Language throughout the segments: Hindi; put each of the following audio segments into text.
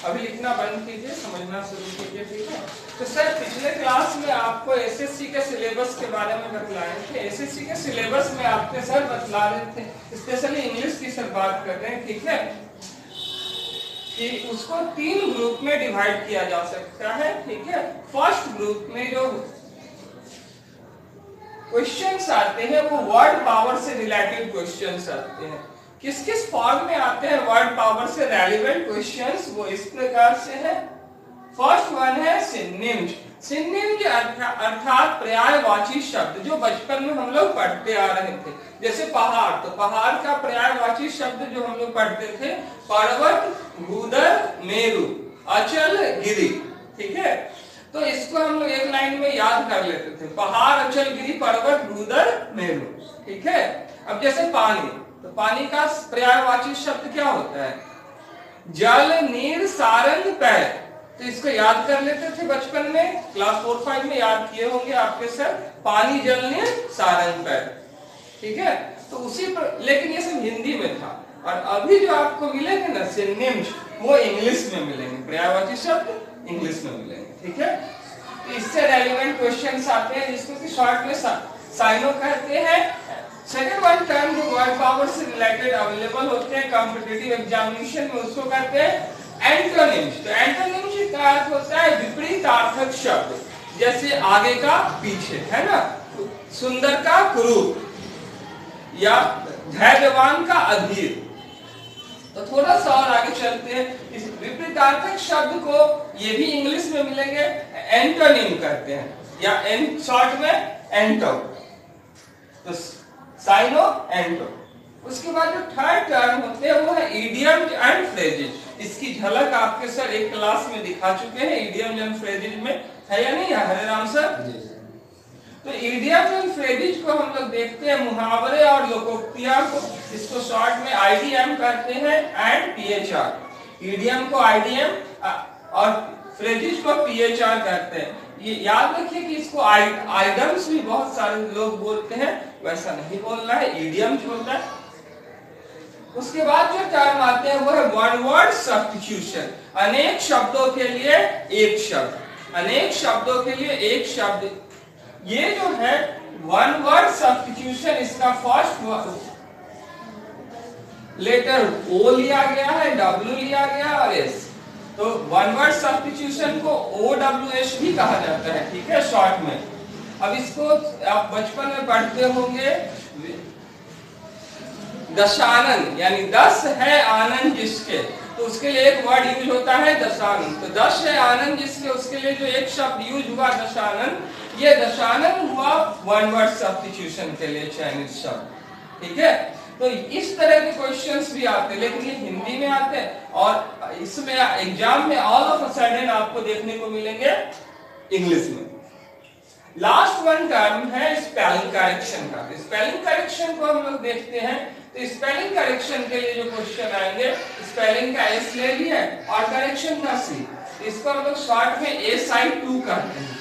अभी लिखना बंद कीजिए, समझना शुरू कीजिए, ठीक है। तो सर पिछले क्लास में आपको एसएससी के सिलेबस के बारे में बतलाए थे। एसएससी के सिलेबस में आपके सर बतला रहे थे, स्पेशली इंग्लिश की सर बात कर रहे हैं, ठीक है, कि उसको 3 ग्रुप में डिवाइड किया जा सकता है, ठीक है। फर्स्ट ग्रुप में जो क्वेश्चंस आते हैं वो वर्ड पावर से रिलेटेड क्वेश्चंस आते हैं। किस किस फॉर्म में आते हैं वर्ड पावर से रेलेवेंट क्वेश्चंस, वो इस प्रकार से है। फर्स्ट वन है सिनोनिम्स। सिनोनिम्स अर्थात पर्यायवाची शब्द जो बचपन में हम लोग पढ़ते आ रहे थे। जैसे पहाड़, तो पहाड़ का पर्यायवाची शब्द जो हम लोग पढ़ते थे पर्वत, भूदर, मेरु, अचल, गिरि, ठीक है। तो इसको हम लोग एक लाइन में याद कर लेते थे, पहाड़, अचल, गिरि, पर्वत, भूदर, मेरु, ठीक है। अब जैसे पानी, तो पानी का पर्यायवाची शब्द क्या होता है? जल, नीर, सारंग, पैर। तो इसको याद कर लेते थे बचपन में, क्लास 4-5 में याद किए होंगे आपके सर, पानी, जल, नीर, सारंग, पैर, ठीक है। तो उसी पर, लेकिन ये सब हिंदी में था। और अभी जो आपको मिलेंगे ना सिनोनिम्स, वो इंग्लिश में मिलेंगे, पर्यायवाची शब्द इंग्लिश में मिलेंगे, ठीक है। तो इससे रेलेवेंट क्वेश्चंस आते हैं जिसको कि शॉर्ट में साइनो कहते हैं। सेकंड वन टर्म जो वर्ड पावर से रिलेटेड अवेलेबल होते हैं कॉम्पिटिटिव एग्जामिनेशन में, उसको कहते हैं एंटोनिम्स। तो एंटोनिम्स का अर्थ होता है विपरीतार्थक शब्द, जैसे आगे का पीछे, है ना, सुंदर का कुरूप, या धैर्यवान का अधीर। तो थोड़ा सा और आगे चलते हैं, इस विपरीतार्थक शब्द को ये भी इंग्लिश में मिलेंगे, एंटोनिम कहते हैं, या शॉर्ट में एंटो, तो साइनो, एंटो। उसके बाद जो थर्ड टर्म होते हैं वो है इडियम्स एंड फ्रेजेस। इसकी झलक आपके सर एक क्लास में दिखा चुके हैं, इडियम्स एंड फ्रेजेस में, है या नहीं है हरे राम सर? तो इडियम एंड फ्रेजेस को हम लोग देखते हैं, मुहावरे और लोकोक्तियां को, इसको शॉर्ट में आईडीएम कहते हैं एंड पीएचआर। इडियम को आईडीएम और फ्रेजेस को पीएचआर कहते हैं। ये याद रखिए कि इसको आइडम्स भी बहुत सारे लोग बोलते हैं, वैसा नहीं बोलना है, इडियम्स बोलना है। उसके बाद जो टर्म आते हैं वो है वन वर्ड सब्स्टिट्यूशन। अनेक शब्दों के लिए एक शब्द, अनेक शब्दों के लिए एक शब्द। ये जो है वन वर्ड सब्स्टिट्यूशन, इसका फर्स्ट लेटर ओ लिया गया है, डब्ल्यू लिया गया और एस। तो वन वर्ड सब्स्टिट्यूशन को OWS भी कहा जाता है, ठीक है, शॉर्ट में। अब इसको आप बचपन में पढ़ते होंगे, दशानन, यानी 10 है आनंद जिसके, तो उसके लिए एक वर्ड यूज होता है दशानन। तो 10 है आनंद जिसके, उसके लिए जो एक शब्द यूज हुआ दशानन, ये दशानन हुआ वन वर्ड सब्स्टिट्यूशन के लिए चयनित शब्द, ठीक है। तो इस तरह के क्वेश्चंस भी आते हैं, लेकिन ये हिंदी में आते हैं, और इसमें एग्जाम में ऑल ऑफ अ सडन आपको देखने को मिलेंगे इंग्लिश में। लास्ट वन टर्म है स्पेलिंग करेक्शन का। स्पेलिंग करेक्शन को हम लोग देखते हैं, तो स्पेलिंग करेक्शन के लिए जो क्वेश्चन आएंगे, स्पेलिंग का एस ले लिया और करेक्शन का सी, इसको हम लोग शॉर्ट में SI2 कहते हैं,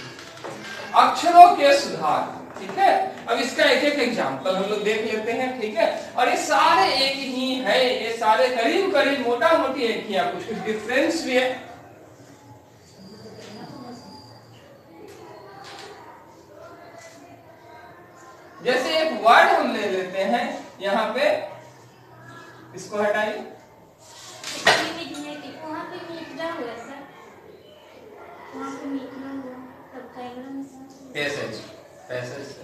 अक्षरों के सुधार, ठीक है। अब इसका एक एक एग्जांपल हम लोग देख लेते हैं, ठीक है। और ये सारे एक ही है, ये सारे करीब करीब मोटा मोटी एक ही है, कुछ कुछ डिफरेंस भी है। जैसे एक वर्ड हम ले लेते हैं यहाँ पे, इसको हटाइए, पैसेज, पैसेज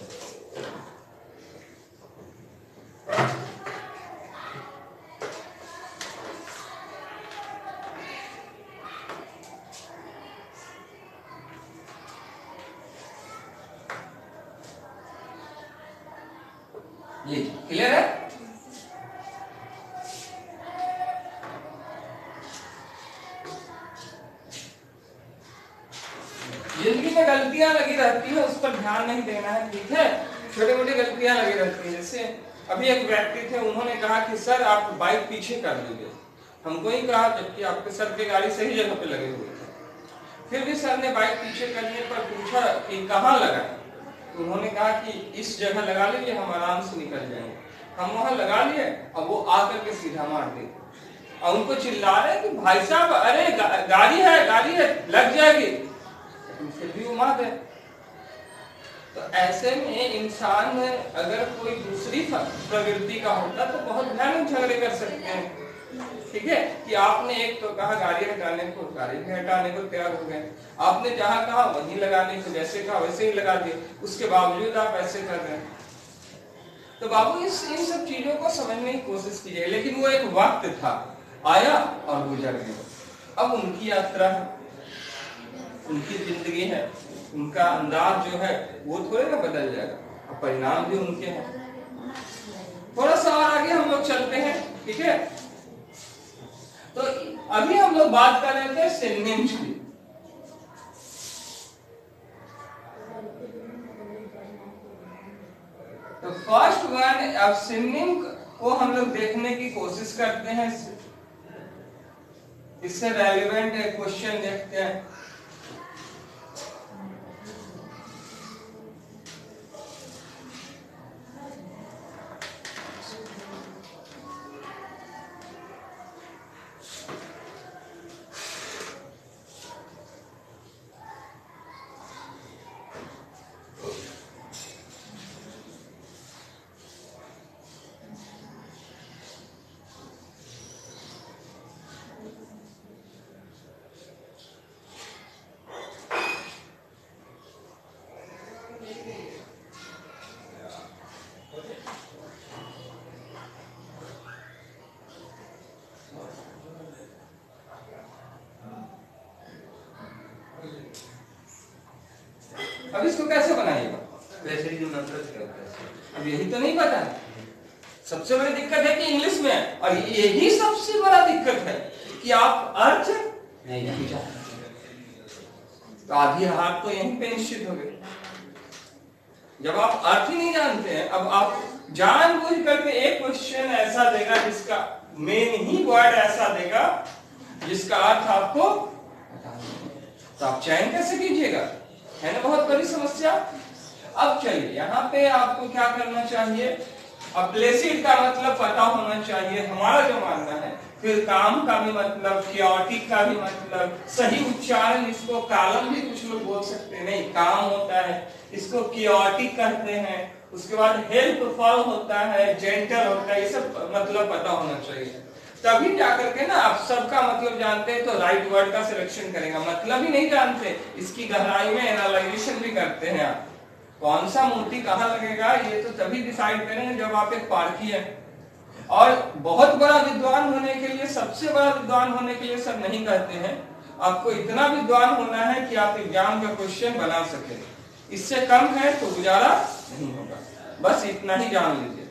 ये क्लियर है। जिंदगी में गलतियां लगी रहती है, उस पर ध्यान नहीं देना है, ठीक है। छोटी मोटी गलतियां लगी रहती है। जैसे अभी एक व्यक्ति थे, उन्होंने कहा कि सर आप बाइक पीछे कर लीजिए, हमको ही कहा, जबकि आपके सर के गाड़ी सही जगह पे लगे हुए थे। फिर भी सर ने बाइक पीछे करने पर पूछा कि कहाँ लगा, तो उन्होंने कहा कि इस जगह लगा लीजिए, हम आराम से निकल जाएंगे। हम वहां लगा लिए और वो आकर के सीधा मार दिए। और उनको चिल्ला रहे हैं कि भाई साहब अरे गाड़ी है लग जाएगी, लेकिन फिर भी वो मार रहे। तो ऐसे में इंसान अगर कोई दूसरी प्रवृत्ति का होता तो बहुत भयानक झगड़े कर सकते हैं। ठीक है कि आपने एक तो कहा गाड़ी हटाने को, गाड़ी भी हटाने को तैयार हो गए, आपने जहां कहा वहीं लगाने को, जैसे कहा वैसे ही लगा दिए, उसके बावजूद आप ऐसे कर रहे हैं। तो बाबू इन सब चीजों को समझने की कोशिश कीजिए। लेकिन वो एक वक्त था, आया और गुजर गया। अब उनकी यात्रा है, उनकी जिंदगी है, उनका अंदाज जो है वो थोड़े ना बदल जाएगा, अब परिणाम भी उनके हैं। थोड़ा सा और आगे हम लोग चलते हैं। ठीक है, तो अभी हम लोग बात कर रहे थे सिनोनिम्स की। तो फर्स्ट वन, अब सिनोनिम को हम लोग देखने की कोशिश करते हैं, इससे रेलेवेंट एक क्वेश्चन देखते हैं। अब इसको कैसे बनाइएगा? अब यही तो नहीं पता है। सबसे बड़ी दिक्कत है कि इंग्लिश में है, और यही सबसे बड़ा दिक्कत है कि आप अर्थ नहीं जानते। तो आधी हाथ तो यहीं पे निश्चित हो गई। जब आप अर्थ ही नहीं जानते हैं, अब आप जानबूझ करके एक क्वेश्चन ऐसा देगा जिसका मेन ही वर्ड ऐसा देगा जिसका अर्थ आपको, तो आप चयन कैसे कीजिएगा? है ना बहुत बड़ी समस्या। अब चलिए यहाँ पे आपको क्या करना चाहिए, अब प्लेसिड का मतलब पता होना चाहिए, हमारा जो मानना है। फिर काम का भी मतलब, क्योटिक का भी मतलब, सही उच्चारण, इसको कालम भी कुछ लोग बोल सकते हैं, नहीं काम होता है, इसको क्योटिक कहते हैं। उसके बाद हेल्पफुल होता है, जेंटल होता है, ये सब मतलब पता होना चाहिए। तभी जाकर के ना आप सबका मतलब जानते हैं तो राइट वर्ड का सिलेक्शन करेगा। मतलब ही नहीं जानते, इसकी गहराई में एनालाइजेशन भी करते हैं आप, कौन सा मोती कहाँ लगेगा ये तो तभी डिसाइड करेंगे जब आप एक पारखी है। और बहुत बड़ा विद्वान होने के लिए, सबसे बड़ा विद्वान होने के लिए सब नहीं कहते हैं, आपको इतना विद्वान होना है कि आप एग्जाम का क्वेश्चन बना सके। इससे कम है तो गुजारा नहीं होगा, बस इतना ही जान लीजिए।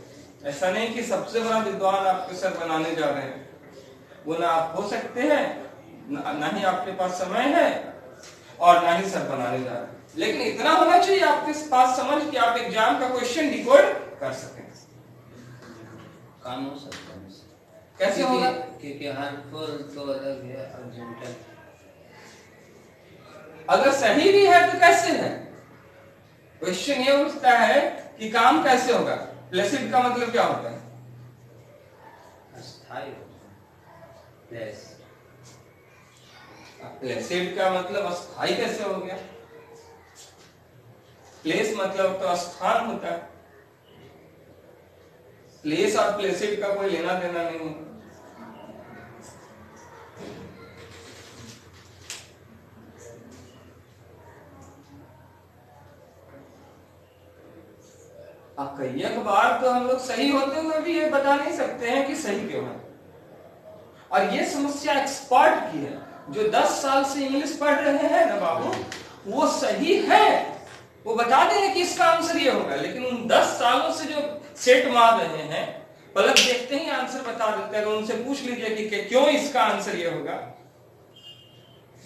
ऐसा नहीं कि सबसे बड़ा विद्वान आपके सर बनाने जा रहे हैं, वो ना आप हो सकते हैं, ना ही आपके पास समय है, और ना ही सर बनाने जा रहे हैं। लेकिन इतना होना चाहिए आपके पास समझ कि आप एग्जाम का क्वेश्चन डिकोड कर सकें। काम हो सकता है कैसे होगा? क्योंकि हार्मफुल तो अलग है और जेंटल। अगर सही भी है तो कैसे है? क्वेश्चन ये उठता है कि काम कैसे होगा। प्लेसिड का मतलब क्या होता है? अस्थायी प्लेस। प्लेसिड का मतलब अस्थायी कैसे हो गया? प्लेस मतलब तो स्थान होता है, प्लेस और प्लेसिड का कोई लेना देना नहीं है। कई बार तो हम लोग सही होते हुए भी ये बता नहीं सकते हैं कि सही क्यों है। और ये समस्या एक्सपर्ट की है, जो 10 साल से इंग्लिश पढ़ रहे हैं ना बाबू, वो सही है, वो बता देंगे कि इसका आंसर ये होगा। लेकिन उन 10 सालों से जो सेट मार रहे हैं, पलक देखते ही आंसर बता देते हैं। उनसे पूछ लीजिए कि क्यों इसका आंसर ये होगा,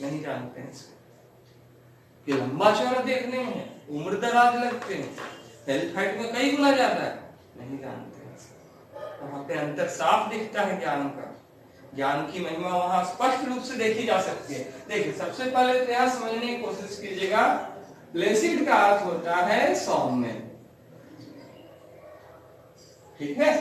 नहीं जानते हैं इसको। कि लंबा चौड़ा देखने में है, उम्र दराज लगते हैं, हेल्थ हाइट में कई गुना ज्यादा है, नहीं जानते हैं। वहां पे अंतर साफ दिखता है ज्ञान का। ज्ञान की महिमा वहां स्पष्ट रूप से देखी जा सकती है। देखिए सबसे पहले तो यह समझने की कोशिश कीजिएगा, प्लेसिड का अर्थ होता है सौम्य। ठीक है,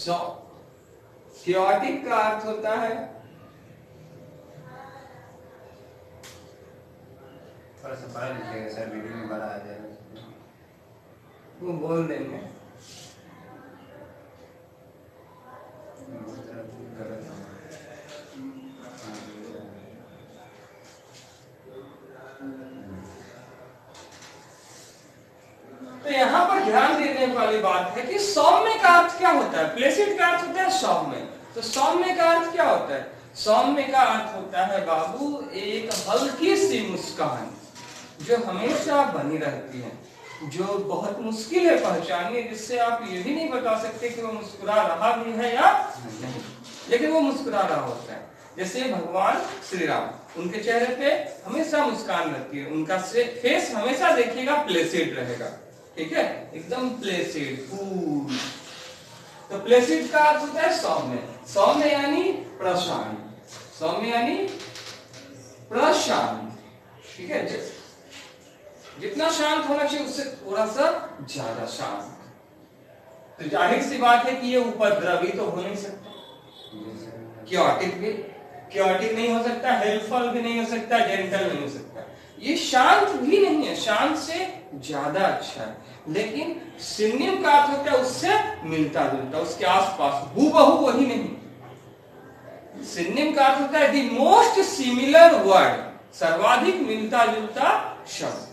सो chaotic का अर्थ होता है, थोड़ा सा पढ़ा लीजिएगा सर, वीडियो में बड़ा आ जाएगा। वो बोल देंगे। तो यहाँ पर ध्यान देने वाली बात है कि सौम्य का अर्थ क्या होता है। प्लेसिड का अर्थ होता है सौम्य, तो सौम्य का अर्थ क्या होता है? सौम्य का अर्थ होता है बाबू एक हल्की सी मुस्कान जो हमेशा बनी रहती है, जो बहुत मुश्किल है पहचाननी, जिससे आप ये भी नहीं बता सकते कि वो मुस्कुरा रहा भी है या नहीं, लेकिन वो मुस्कुरा रहा होता है। जैसे भगवान श्री राम, उनके चेहरे पे हमेशा मुस्कान रहती है, उनका फेस हमेशा देखिएगा प्लेसिड रहेगा, ठीक है, एकदम प्लेसिड कूल। तो प्लेसिड का अर्थ होता है सौम्य। सौम्य यानी प्रशांत, सौम्य यानी प्रशांत, ठीक है। जितना शांत होना चाहिए उससे थोड़ा सा ज्यादा शांत। तो जाहिर सी बात है कि ये उपद्रवी तो हो नहीं सकता, क्योटिक नहीं हो सकता, हेल्पफुल भी नहीं हो सकता, जेंटल नहीं हो सकता। ये शांत भी नहीं है, शांत से ज्यादा अच्छा है, लेकिन सिनोनिम का अर्थ होता है उससे मिलता जुलता, उसके आसपास, हूबहू वही नहीं। सिनोनिम का अर्थ होता है द मोस्ट सिमिलर वर्ड, सर्वाधिक मिलता जुलता शब्द।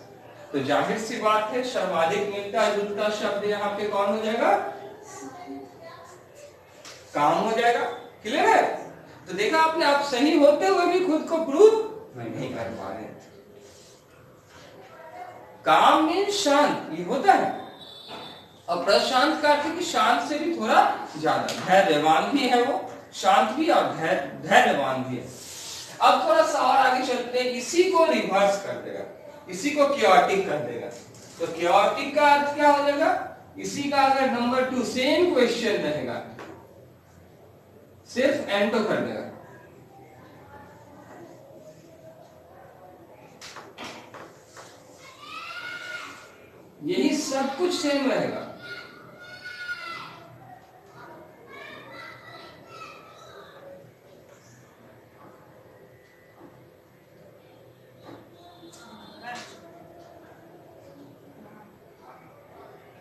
तो जाहिर सी बात है सर्वाधिक मिलता जुलता शब्द यहाँ पे कौन हो जाएगा? काम हो जाएगा। क्लियर है? तो देखा आपने, आप सही होते हुए भी खुद को प्रूव नहीं कर पा रहे। काम में शांत ये होता है, और प्रशांत का अर्थ है कि शांत से भी थोड़ा ज्यादा, धैर्यवान भी है वो, शांत भी और धैर्यवान भी है। अब थोड़ा सा और आगे चलते हैं, इसी को रिवर्स कर देगा, इसी को क्योटिक कर देगा। तो क्योटिक का अर्थ क्या हो जाएगा? इसी का अगर नंबर 2 सेम क्वेश्चन रहेगा, सिर्फ एंटो कर देगा। यही सब कुछ सेम रहेगा।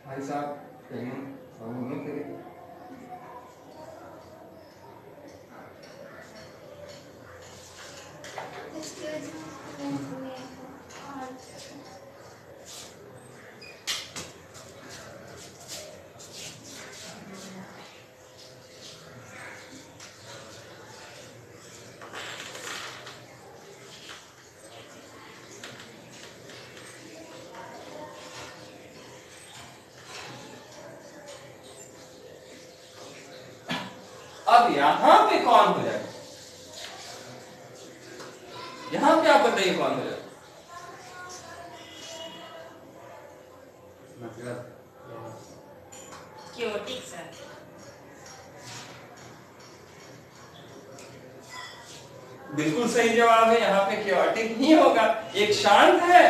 भाई साहब अब यहां पे कौन हो जाएगा? यहां पे आप बताइए कौन हो जाएगा? मतलब क्योटिक सर। बिल्कुल सही जवाब है, यहाँ पे क्योटिक ही होगा। एक शांत है,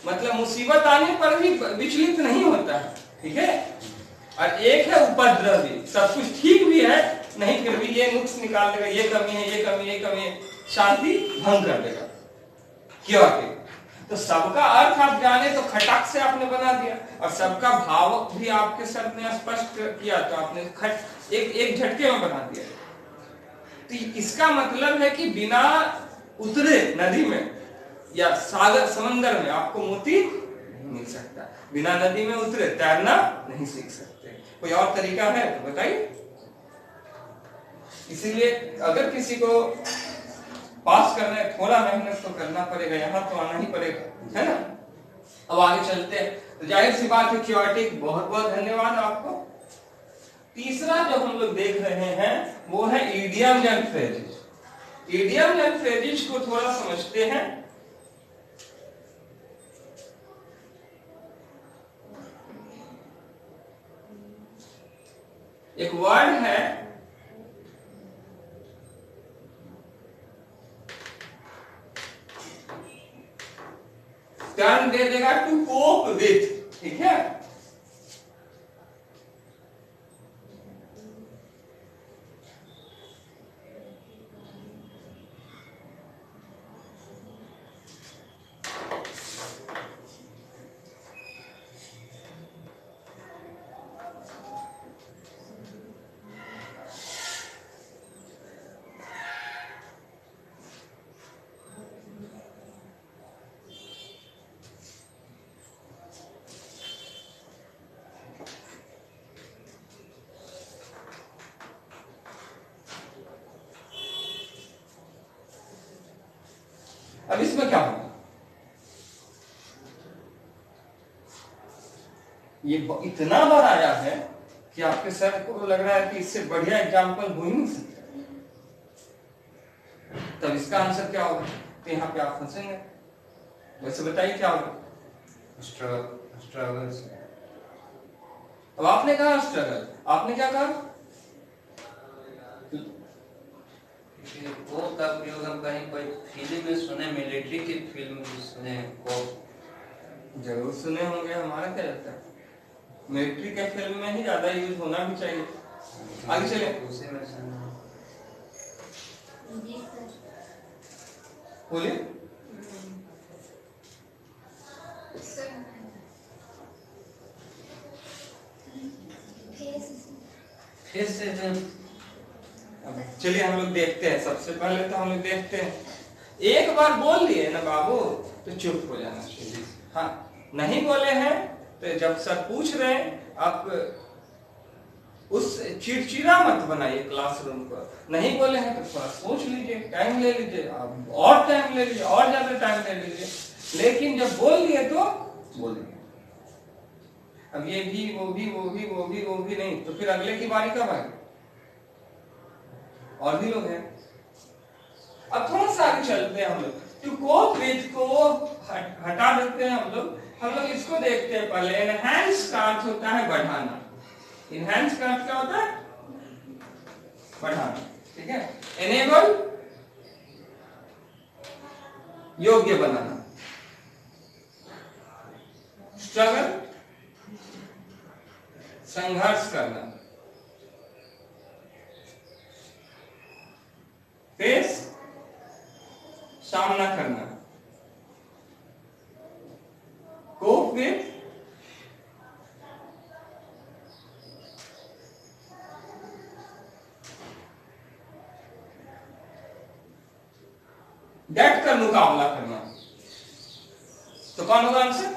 मतलब मुसीबत आने पर भी विचलित नहीं होता है, ठीक है, और एक है उपद्रवी, सब कुछ ठीक भी है, नहीं फिर भी ये नुक्स निकाल देगा, ये कमी है, ये कमी है, ये कमी है, शांति भंग कर देगा। क्योटिक तो सबका अर्थ आप जाने तो खटाक से आपने बना दिया, और सबका भाव भी आपके सर ने स्पष्ट किया तो आपने खट एक झटके में बना दिया। तो इसका मतलब है कि बिना उतरे नदी में या सागर समंदर में आपको मोती नहीं मिल सकता, बिना नदी में उतरे तैरना नहीं सीख सकते। कोई और तरीका है तो बताइए। इसीलिए अगर किसी को पास करना है, थोड़ा मेहनत तो करना पड़ेगा, यहाँ तो आना ही पड़ेगा, है ना। अब आगे चलते हैं। तो जाहिर सी बात है क्योटिक, बहुत बहुत धन्यवाद आपको। तीसरा जो हम लोग देख रहे हैं वो है idioms and phrases. Idioms and phrases को थोड़ा समझते हैं। एक वर्ड है टर्न दे देगा टू कोप विथ, ठीक है। अब इसमें क्या होगा, ये इतना बार आया है कि आपके सर को लग रहा है कि इससे बढ़िया एग्जाम्पल हो ही नहीं सकता। तब इसका आंसर क्या होगा, तो यहाँ पे आप फंसेंगे। वैसे बताइए क्या होगा, स्ट्रगल। अब आपने कहा स्ट्रगल, आपने क्या कहा, वो का प्रयोग हम कहीं कोई फिल्म में सुने, मिलिट्री की फिल्म में सुने को। जरूर सुने होंगे, हमारा क्या लगता है मिलिट्री के फिल्म में ही ज्यादा यूज होना भी चाहिए। आगे चले, उसी में सुना। जी सर। बोलिए। फिर से अब चलिए हम लोग देखते हैं, सबसे पहले तो हम लोग देखते हैं, एक बार बोल दिए ना बाबू तो चुप हो जाना चाहिए। हाँ, नहीं बोले हैं तो जब सर पूछ रहे हैं आप उस चिड़चिड़ा मत बनाइए क्लासरूम को। नहीं बोले हैं तो थोड़ा सोच लीजिए, टाइम ले लीजिए, आप और टाइम ले लीजिए, और ज्यादा टाइम ले लीजिए, लेकिन जब बोल दिए तो बोलिए। अब ये भी वो भी वो भी वो भी वो भी नहीं तो फिर अगले की बारी कब आएगी, और भी लोग हैं। अब थोड़ा सा आगे चलते हैं हम लोग, टू कोप विद को हटा देते हैं हम लोग इसको देखते हैं पहले। एनहांस का अर्थ होता है बढ़ाना, इनहैंस का अर्थ क्या होता है, बढ़ाना, ठीक है। एनेबल योग्य बनाना, स्ट्रगल संघर्ष करना, फेस सामना करना, कोप विद डट कर मुकाबला करना। तो कौन होगा आंसर,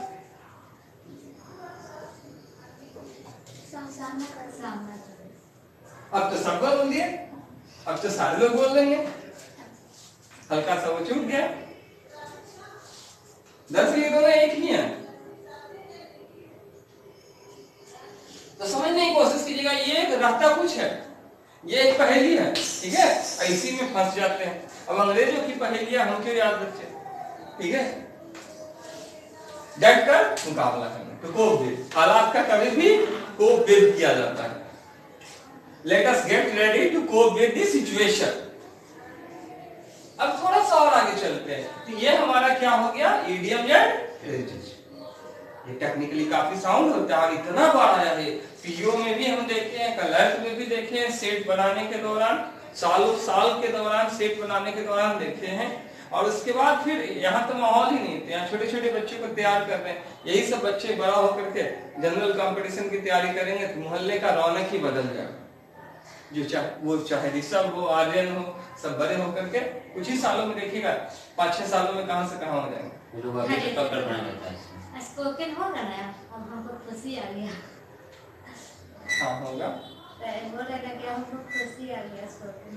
अब तो सब बोल दिए, अब तो सारे लोग बोल देंगे, हल्का सा वो छूट गया। दरअसल ये दोनों एक ही है, तो समझने की कोशिश कीजिएगा। ये रहता कुछ है, ये एक पहेली है, ठीक है, इसी में फंस जाते हैं। अब अंग्रेजों की पहेलियां हम क्यों याद रखें, ठीक है। डट कर मुकाबला करना, तो कोप विद, हालात का कभी भी कोप विद किया जाता है। Let us get ready to cope with the situation. अब थोड़ा सा और आगे चलते हैं, तो ये हमारा क्या हो गया, इडियम एंड फ्रेजेस। ये टेक्निकली काफी साउंड होता है और इतना बार आया है, पीओ में भी हम देखे हैं, कलर्क में भी देखे हैं, सेट बनाने के दौरान, सालों साल के दौरान, सेट बनाने के दौरान देखे हैं। और उसके बाद फिर यहाँ तो माहौल ही नहीं, यहाँ छोटे छोटे बच्चों को तैयार कर रहे हैं। यही सब बच्चे बड़ा होकर के जनरल कंपटीशन की तैयारी करेंगे तो मोहल्ले का रौनक ही बदल जाएगा। जो चाहे ऋषभ हो, आर्यन हो, सब बड़े होकर के कुछ ही सालों में देखिएगा, 5-6 सालों में कहां से कहां हो जाएंगे। स्पोकन होगा ना, अब हमको खुशी आ गया। हाँ होगा, बोले ना कि हमको खुशी आ गया स्पोकन।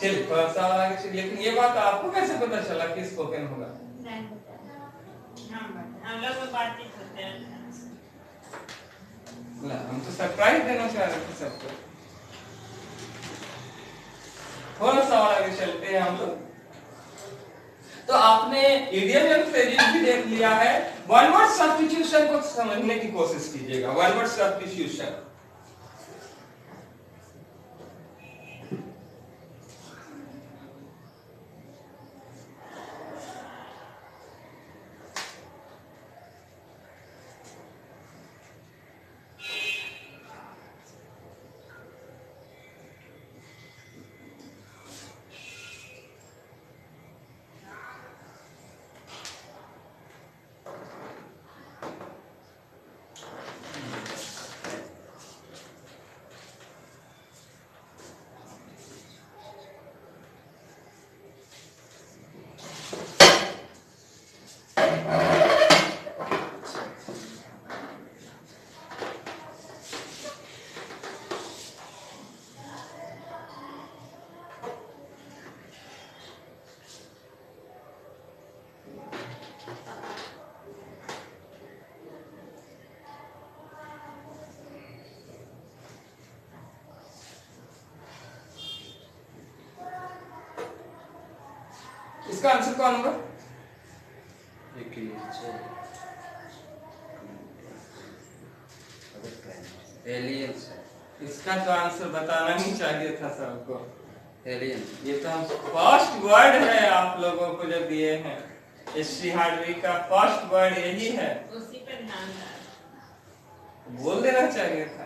चलिए थोड़ा सा आगे चलिए। लेकिन ये बात आपको कैसे पता चला कि स्पोकन होगा? नहीं पता, हम लोग बातचीत करते हैं ना, हम तो सरप्राइज देना चाह रहे थे सबको। थोड़ा सा और आगे चलते हैं हम लोग। तो आपने इडियम एंड फ्रेजेस भी देख लिया है। वन वर्ड सब्स्टिट्यूशन को समझने की कोशिश कीजिएगा। वन वर्ड सब्स्टिट्यूशन, इसका आंसर कौन होगा? एलियंस। इसका तो आंसर बताना नहीं चाहिए था सबको। एलियन। ये तो हम फर्स्ट वर्ड है आप लोगों को जो दिए हैं, एससी हार्डवेयर का फर्स्ट वर्ड यही है। उसी पे ध्यान रहा। बोल देना चाहिए था।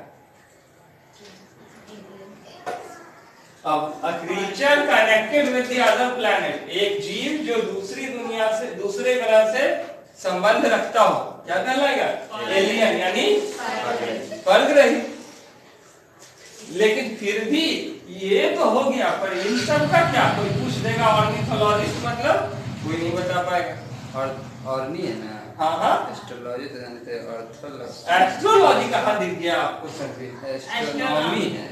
अब अ creature connected with the other planet, एक जीव जो दूसरी दुनिया से, दूसरे ग्रह से संबंध रखता हो, क्या कहलाएगा? एलियन यानी परग्रही। लेकिन फिर भी ये तो हो गया, पर इन सब का क्या? कोई पूछ देगा ऑर्निथोलॉजिस्ट मतलब कोई नहीं बता पाएगा। और नहीं है ना? हाँ हाँ, एस्ट्रोलॉजी तो जानते हैं, ऑर्थोलॉजी। एस्ट्रोलॉजी कहाँ दिख गया आपको सर? एस्ट्रोनॉमी है।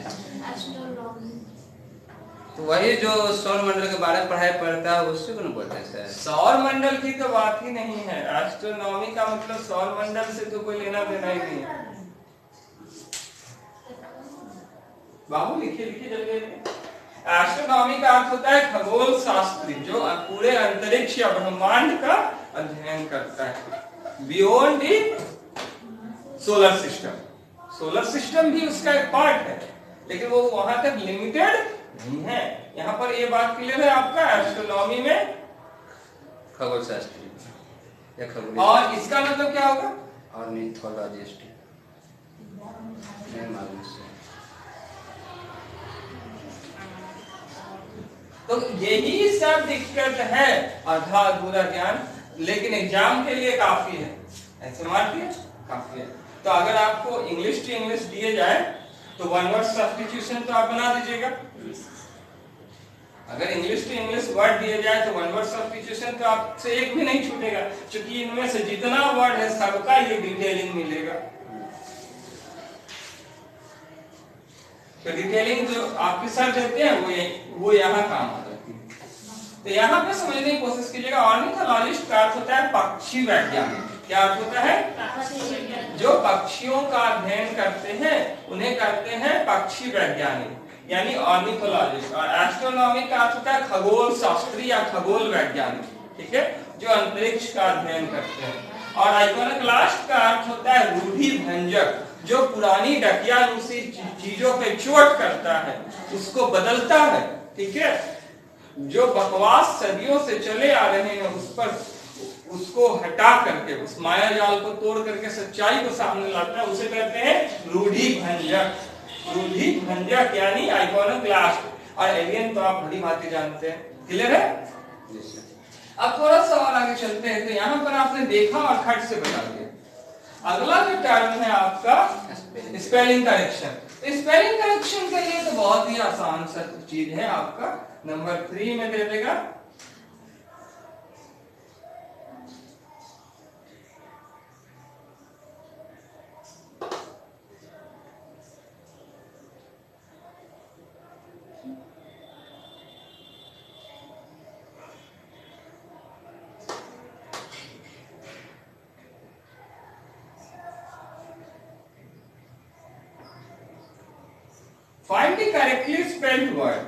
तो वही जो सौर मंडल के बारे में पढ़ाई पढ़ता है उससे को बोलते हैं सर। सौर मंडल की तो बात ही नहीं है। एस्ट्रोनॉमी का मतलब सौर मंडल से तो कोई लेना देना ही नहीं है। बाबू लिखिए लिखिए जल्दी। एस्ट्रोनॉमी का अर्थ होता है खगोल शास्त्री, जो पूरे अंतरिक्ष या ब्रह्मांड का अध्ययन करता है, beyond the solar system. Solar system भी उसका एक पार्ट है, लेकिन वो वहां तक लिमिटेड नहीं है। यहाँ पर ये बात क्लियर है आपका एस्ट्रोनॉमी में खगोल शास्त्री या खगोल। और इसका मतलब क्या होगा? ऑर्निथोलॉजिस्ट। नहीं मालूम से। तो यही सब दिक्कत है, आधा अधूरा ज्ञान, लेकिन एग्जाम के लिए काफी है। ऐसे मानती है काफी है। तो अगर आपको इंग्लिश टू इंग्लिश दिए जाए तो वन वर्ड सब्स्टिट्यूशन तो आप बना दीजिएगा। अगर इंग्लिश टू इंग्लिश वर्ड दिए जाए तो वन वर्ड सब्स्टिट्यूशन तो आपसे एक भी नहीं छूटेगा, क्योंकि इनमें से जितना वर्ड है सबका ये डिटेलिंग मिलेगा। तो डिटेलिंग जो आपके सर देते हैं वो यहाँ काम आ जाती है। तो यहाँ पे समझने की कोशिश कीजिएगा। ऑर्निथोलॉजिस्ट का अर्थ होता है पक्षी वैज्ञानिक। क्या अर्थ होता है? जो पक्षियों का अध्ययन करते हैं उन्हें कहते हैं पक्षी वैज्ञानिक, यानी ऑर्निथोलॉजिस्ट। और एस्ट्रोनॉमी का अर्थ होता है खगोल शास्त्री या खगोल वैज्ञानिक, ठीक है, जो अंतरिक्ष का अध्ययन करते हैं। और आइकोनोक्लास्ट का अर्थ होता है रूढ़ि भंजक, जो पुरानी डकियानुसी चीजों पे चोट करता है, उसको बदलता है, ठीक है, जो बकवास सदियों से चले आ रहे हैं उस पर उसको हटा करके, उस माया जाल को तोड़ करके सच्चाई को सामने लाता है, उसे कहते हैं रूढ़ि भंजक। रूढ़ि भंजक यानी आइकोनोक्लास्ट। और एलियन तो आप बड़ी भांति जानते हैं। क्लियर है? अब थोड़ा सा और आगे चलते हैं। तो यहाँ पर आपने देखा और खट से बता दिया। अगला जो टर्म है आपका स्पेलिंग करेक्शन। स्पेलिंग करेक्शन के लिए तो बहुत ही आसान सा चीज है, आपका नंबर 3 में दे देगा। Find the correctly spelled word.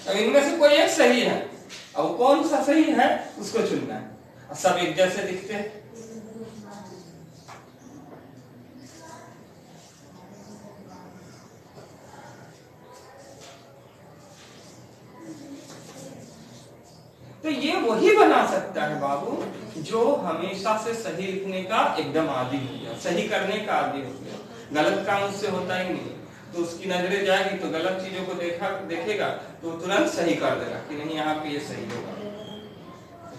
अब इनमें से कोई एक सही है। अब कौन सा सही है उसको चुनना है। सब एक जैसे दिखते हैं। तो तो ये वही बना सकता है बाबू जो हमेशा से सही लिखने का एकदम आदी हो गया, सही करने का आदी हो गया, गलत काम उससे होता ही नहीं। तो उसकी नजरें जाएगी तो गलत चीजों को देखेगा तो तुरंत सही कर देगा कि नहीं यहाँ पे ये सही होगा,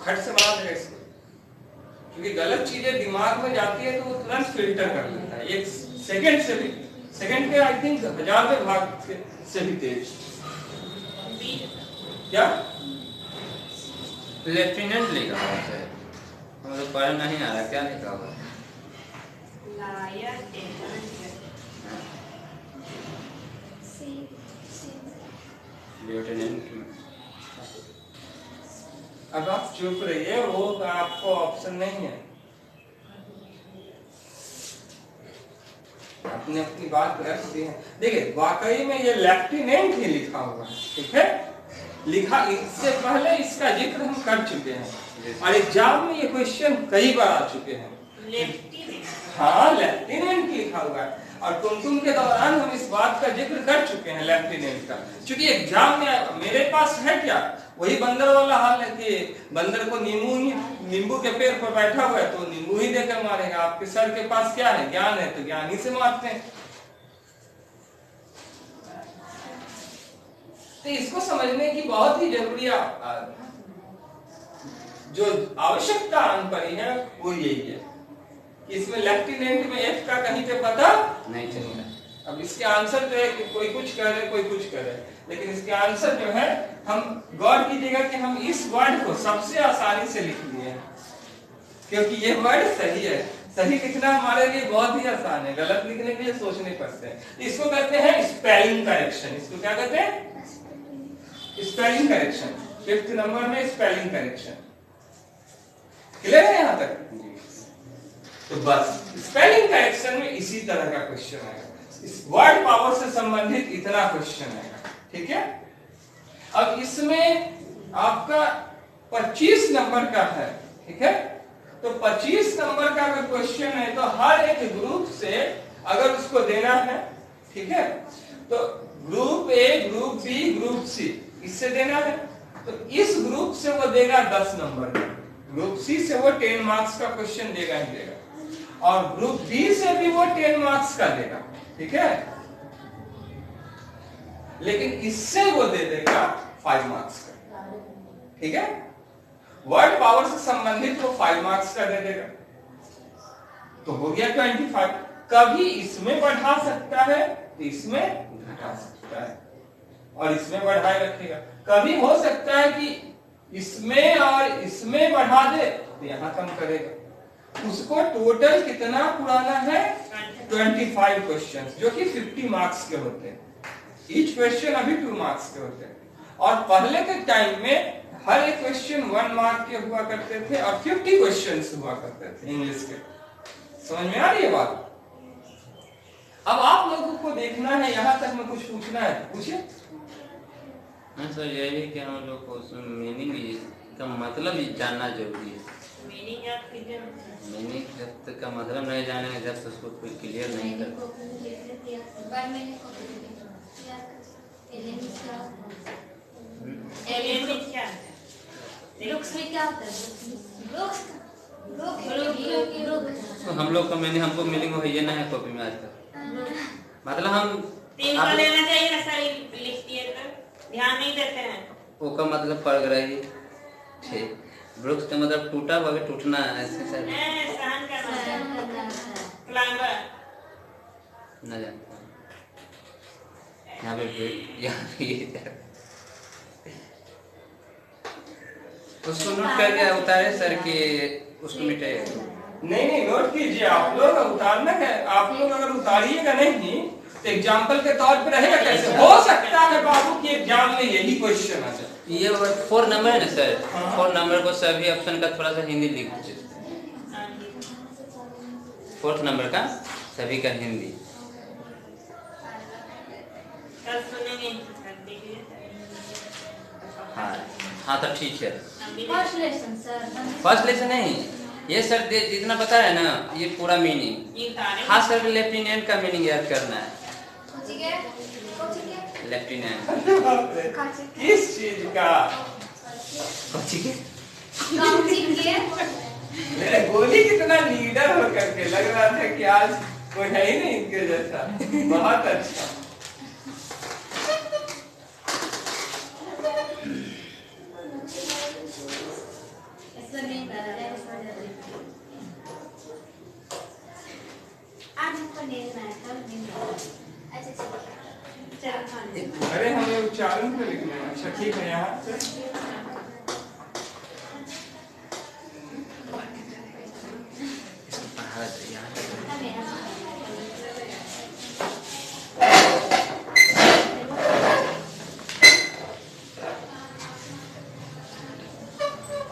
खट से बना देगा इसको। क्योंकि गलत चीजें दिमाग में जाती है तो वो तुरंत फिल्टर कर लेता है, एक सेकंड से भी, सेकंड के आई थिंक 1000वें भाग से भी तेज। क्या लेफ्टिनेंट लिखा हुआ है, हम लोग पढ़ नहीं आ रहा, क्या लिखा हुआ है? लेफ्टिनेंट। अब आप चुप रहिए, वो आपको ऑप्शन नहीं है, आपने अपनी बात रख दी है। देखिए वाकई में ये लेफ्टिनेंट ही लिखा हुआ है, ठीक है, लिखा, इससे पहले इसका जिक्र हम कर चुके हैं और एग्जाम में ये क्वेश्चन कई बार आ चुके हैं। हाँ लेफ्टिनेंट लिखा हुआ है और कुमकुम के दौरान हम इस बात का जिक्र कर चुके हैं लेफ्टिनेंट का। क्योंकि एग्जाम में मेरे पास है क्या, वही बंदर वाला हाल है कि बंदर को नींबू के पेड़ पर बैठा हुआ है तो नींबू ही देकर मारेगा। आपके सर के पास क्या है, ज्ञान है, तो ज्ञान ही से मारते हैं। तो इसको समझने की बहुत ही जरूरी जो आवश्यकता आन पड़ी है वो यही है कि इसमें लेफ्टिनेंट में एफ का कहीं पे पता नहीं चलेगा। अब इसके आंसर जो है कि कोई कुछ कर रहे कोई कुछ कर रहे, लेकिन इसके आंसर जो है हम गौर कीजिएगा कि हम इस वर्ड को सबसे आसानी से लिख लिए हैं क्योंकि ये वर्ड सही है। सही लिखना हमारे लिए बहुत ही आसान है, गलत लिखने के लिए सोचने पड़ते हैं। इसको कहते हैं स्पेलिंग करेक्शन। इसको क्या कहते हैं? Spelling correction. 5th नंबर में स्पेलिंग करेक्शन। क्लियर है यहाँ तक? तो बस स्पेलिंग करेक्शन में इसी तरह का क्वेश्चन आएगा, इस वर्ड पावर से संबंधित इतना क्वेश्चन आएगा, ठीक है। अब इसमें आपका 25 नंबर का है, ठीक है। तो 25 नंबर का अगर क्वेश्चन है तो हर एक ग्रुप से अगर उसको देना है, ठीक है, तो group A, group B, group C, इससे देना है तो इस ग्रुप से वो देगा 10 नंबर का, ग्रुप सी से वो 10 मार्क्स का क्वेश्चन देगा ही देगा, और ग्रुप बी से भी वो 10 मार्क्स का देगा, ठीक है। लेकिन इससे वो दे देगा 5 मार्क्स का, ठीक है। वर्ड पावर से संबंधित वो 5 मार्क्स का दे देगा, तो हो गया 25। कभी इसमें बढ़ा सकता है तो इसमें घटा सकता है और इसमें बढ़ाए रखेगा। कभी हो सकता है कि इसमें और इसमें बढ़ा दे तो यहां कम करेगा। उसको टोटल कितना पुराना है? 25 क्वेश्चंस, जो कि 50 मार्क्स के होते हैं। ईच क्वेश्चन अभी 2 मार्क्स के होते हैं और पहले के टाइम में हर एक क्वेश्चन 1 मार्क के हुआ करते थे और 50 क्वेश्चंस हुआ करते थे इंग्लिश के। समझ में आ रही है बात? अब आप लोगों को देखना है, यहाँ तक में कुछ पूछना है, पूछिए। सर यही कि हम लोग को मीनिंग का मतलब जानना जरूरी है। मीनिंग जब तक का मतलब नहीं जानेंगे, जब तक उसको कोई क्लियर नहीं कर तो हम लोग का मीनिंग हमको मीनिंग हो ये नहीं है कॉपी में आज तक। मतलब हम 3 को लेना चाहिए ना सर, लिखती है तो ध्यान नहीं देते हैं। वो का मतलब पड़ रही ठीक, वृक्ष का मतलब टूटा हुआ, टूटना ऐसे सर सहन करना, क्लाइंबर न जानता यहाँ पे उसको नोट करके उतारे सर कि उसको मिटाए। नहीं नोट कीजिए, आप लोग उतारना है। आप लोग अगर उतारिएगा नहीं तो एग्जाम्पल के तौर पे रहेगा कैसे? हो सकता है बाबू कि एग्जाम में यही क्वेश्चन आ जाए। ये 4 नंबर है ना सर, 4 नंबर को सभी ऑप्शन का थोड़ा सा हिंदी लिख दीजिए। 4th नंबर का सभी का हिंदी हाँ तो ठीक है। फर्स्ट लेसन नहीं ये सर जितना पता है ना, ये पूरा मीनिंग, खास करके लेफ्टिनेंट का मीनिंग याद करना है। लेफ्टिनेंट किस चीज का? कौची के मेरे गोली कितना लीडर हो करके लग रहा था कि आज कोई है ही नहीं इनके जैसा। बहुत अच्छा। अरे हमें उच्चारण पे लिखना है। अच्छा ठीक है, यहाँ से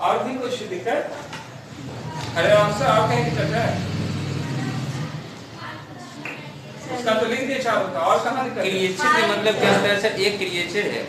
और भी कुछ दिक्कत? अरे आंसर और कहीं दिक्कत है? उसका तो लिख दिया चाहो, और कहाँ दिक्कत है? क्रिएचर मतलब क्या होता है सर? एक क्रिएचर है